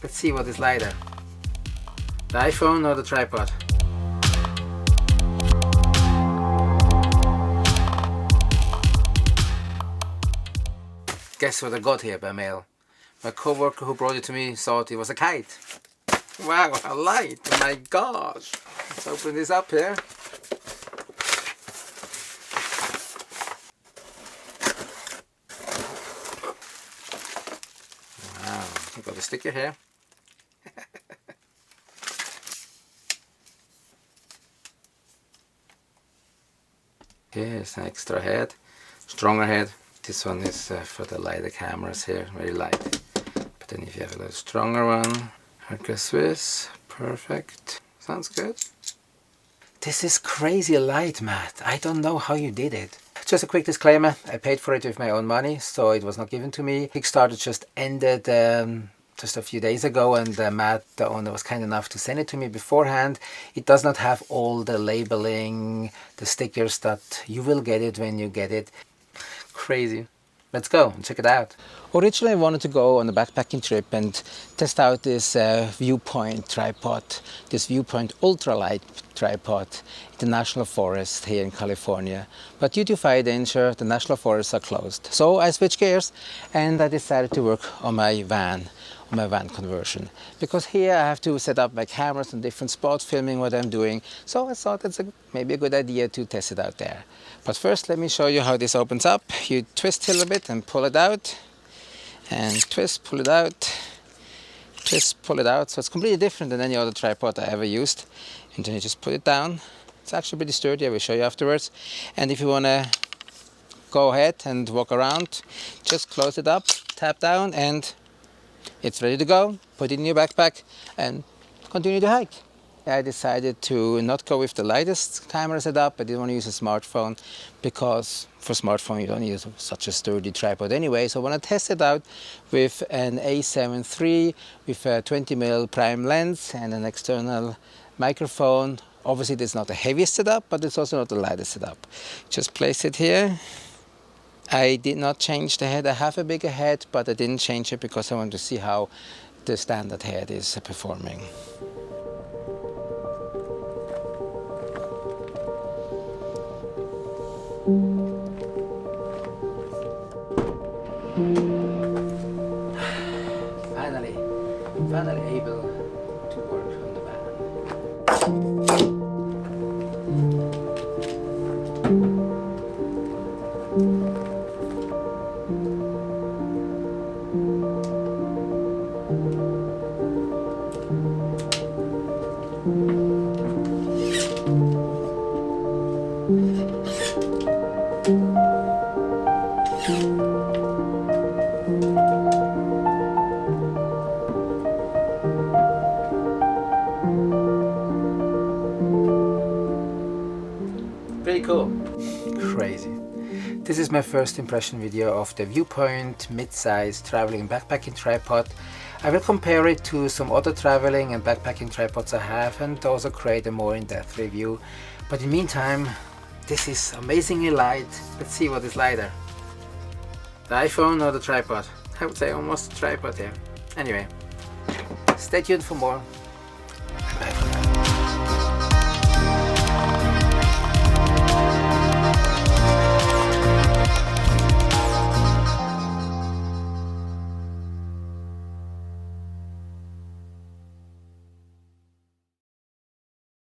Let's see what is lighter, the iPhone or the tripod. Guess what I got here by mail? My coworker who brought it to me thought it was a kite. Wow, a light! Oh my gosh! Let's open this up here. Wow, I got a sticker here. Here's an extra head, stronger head. This one is for the lighter cameras here, very light. But then if you have a little stronger one, Arca Swiss, perfect. Sounds good. This is crazy light, Matt. I don't know how you did it. Just a quick disclaimer, I paid for it with my own money, so it was not given to me. Kickstarter just ended just a few days ago, and Matt, the owner, was kind enough to send it to me beforehand. It does not have all the labeling, the stickers that you will get it when you get it. Crazy. Let's go and check it out. Originally I wanted to go on a backpacking trip and test out this VuePoint tripod, this VuePoint ultralight tripod in the National Forest here in California. But due to fire danger, the National Forests are closed. So I switched gears and I decided to work on my van conversion. Because here I have to set up my cameras in different spots, filming what I'm doing. So I thought it's maybe a good idea to test it out there. But first let me show you how this opens up. You twist a little bit and pull it out. And twist, pull it out. Twist, pull it out. So it's completely different than any other tripod I ever used. And then you just put it down. It's actually pretty sturdy, I will show you afterwards. And if you want to go ahead and walk around, just close it up, tap down, and it's ready to go. Put it in your backpack and continue to hike. I decided to not go with the lightest camera setup. I didn't want to use a smartphone because for smartphone you don't use such a sturdy tripod anyway. So I want to test it out with an A7 III with a 20mm prime lens and an external microphone. Obviously this is not the heaviest setup, but it's also not the lightest setup. Just place it here. I did not change the head. I have a bigger head, but I didn't change it because I want to see how the standard head is performing. Finally able to work on the van. Pretty cool. Crazy. This is my first impression video of the VuePoint mid-size traveling backpacking tripod. I will compare it to some other traveling and backpacking tripods I have and also create a more in-depth review. But in the meantime, this is amazingly light. Let's see what is lighter, the iPhone or the tripod. I would say almost a tripod here. Anyway, stay tuned for more.